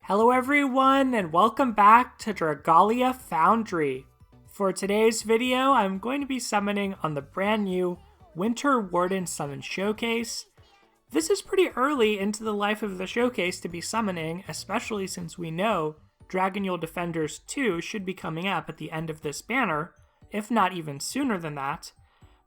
Hello everyone and welcome back to Dragalia Foundry. For today's video, I'm going to be summoning on the brand new Winter Wardens Summon Showcase. This is pretty early into the life of the showcase to be summoning, especially since we know Dragalia Defenders 2 should be coming up at the end of this banner, if not even sooner than that.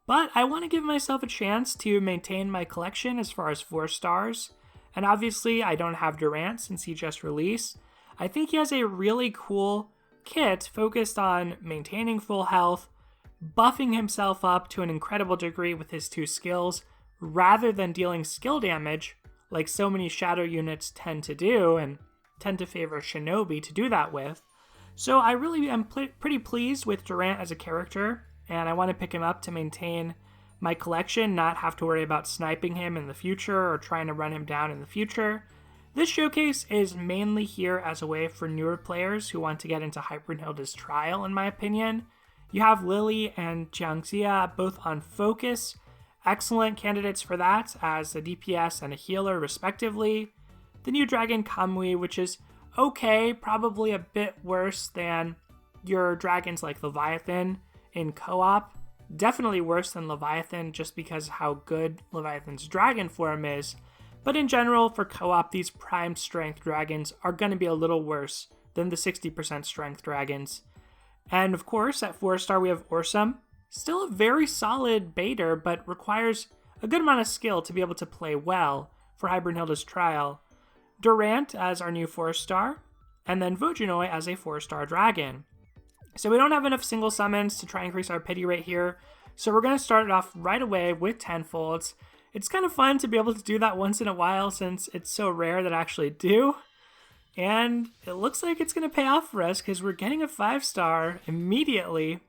But I want to give myself a chance to maintain my collection as far as 4 stars. And obviously, I don't have Durant since he just released. I think he has a really cool kit focused on maintaining full health, buffing himself up to an incredible degree with his 2 skills, rather than dealing skill damage like so many shadow units tend to do and tend to favor Shinobi to do that with. So I really am pretty pleased with Durant as a character, and I want to pick him up to maintain my collection, not have to worry about sniping him in the future or trying to run him down in the future. This showcase is mainly here as a way for newer players who want to get into Hybrunhilde's trial, in my opinion. You have Lily and Jiangxia both on focus, excellent candidates for that as a DPS and a healer respectively. The new dragon Kamui, which is okay, probably a bit worse than your dragons like Leviathan in co-op. Definitely worse than Leviathan just because of how good Leviathan's dragon form is, but in general for co-op these prime strength dragons are going to be a little worse than the 60% strength dragons. And of course at 4-star we have Orsum, still a very solid baiter but requires a good amount of skill to be able to play well for Hybrunhilde's trial. Durant as our new 4-star, and then Vojinoi as a 4-star dragon. So we don't have enough single summons to try and increase our pity rate here, so we're going to start it off right away with 10 folds. It's kind of fun to be able to do that once in a while since it's so rare that I actually do. And it looks like it's going to pay off for us because we're getting a 5-star immediately.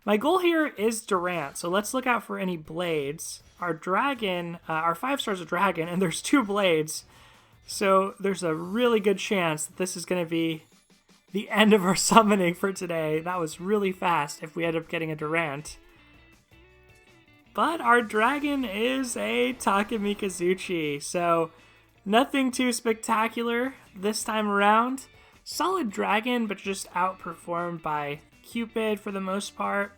My goal here is Durant, so let's look out for any blades. Our dragon, our 5-star is a dragon, and there's 2 blades. So there's a really good chance that this is going to be the end of our summoning for today. That was really fast if we end up getting a Durant. But our dragon is a Takemikazuchi, so nothing too spectacular this time around. Solid dragon, but just outperformed by Cupid for the most part.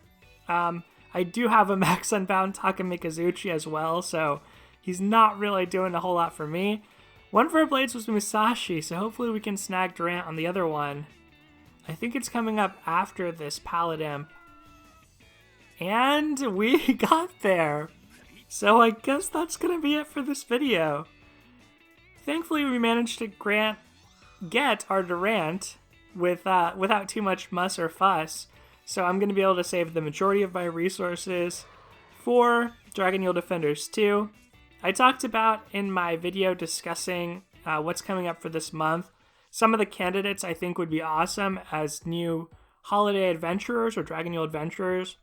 I do have a max unbound Takemikazuchi as well, so he's not really doing a whole lot for me. One of our blades was Musashi, so hopefully we can snag Durant on the other one. I think it's coming up after this Paladimp. And we got there. So I guess that's going to be it for this video. Thankfully we managed to get our Durant without too much muss or fuss. So I'm going to be able to save the majority of my resources for Dragalia Defenders 2. I talked about in my video discussing what's coming up for this month. Some of the candidates I think would be awesome as new holiday adventurers or Dragalia adventurers,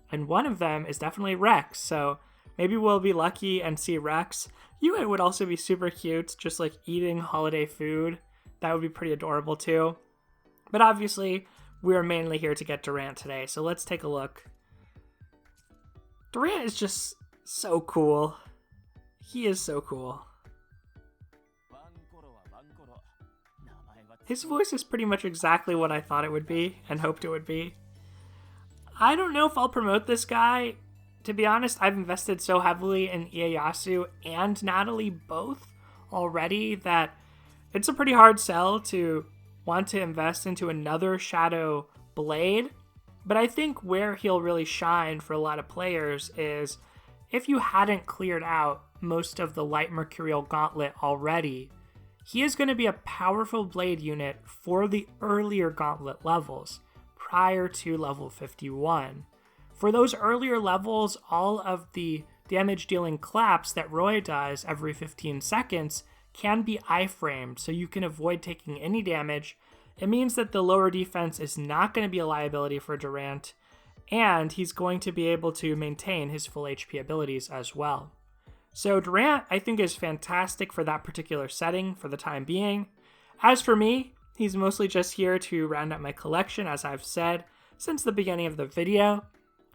and one of them is definitely Rex, so maybe we'll be lucky and see Rex. Yue would also be super cute, just like eating holiday food. That would be pretty adorable too. But obviously, we're mainly here to get Durant today, so let's take a look. Durant is just so cool. He is so cool. His voice is pretty much exactly what I thought it would be and hoped it would be. I don't know if I'll promote this guy. To be honest, I've invested so heavily in Ieyasu and Natalie both already that it's a pretty hard sell to want to invest into another Shadow Blade. But I think where he'll really shine for a lot of players is if you hadn't cleared out most of the Light Mercurial Gauntlet already, he is going to be a powerful blade unit for the earlier gauntlet levels, prior to level 51. For those earlier levels, all of the damage-dealing claps that Roy does every 15 seconds can be iframed, so you can avoid taking any damage. It means that the lower defense is not going to be a liability for Durant, and he's going to be able to maintain his full HP abilities as well. So Durant, I think, is fantastic for that particular setting for the time being. As for me, he's mostly just here to round out my collection, as I've said since the beginning of the video.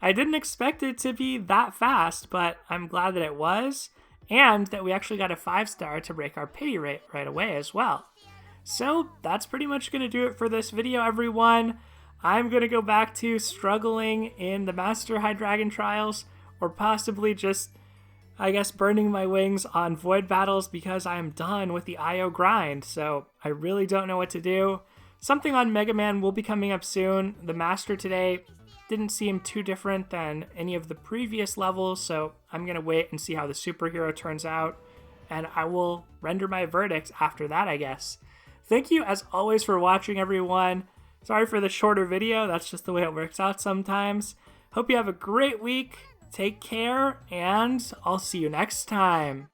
I didn't expect it to be that fast, but I'm glad that it was, and that we actually got a 5-star to break our pity rate right away as well. So that's pretty much going to do it for this video, everyone. I'm going to go back to struggling in the Master High Dragon trials, or possibly just, I guess, burning my wings on void battles because I am done with the IO grind. So I really don't know what to do. Something on Mega Man will be coming up soon. The Master today didn't seem too different than any of the previous levels, so I'm going to wait and see how the superhero turns out, and I will render my verdict after that, I guess. Thank you, as always, for watching, everyone. Sorry for the shorter video. That's just the way it works out sometimes. Hope you have a great week. Take care, and I'll see you next time.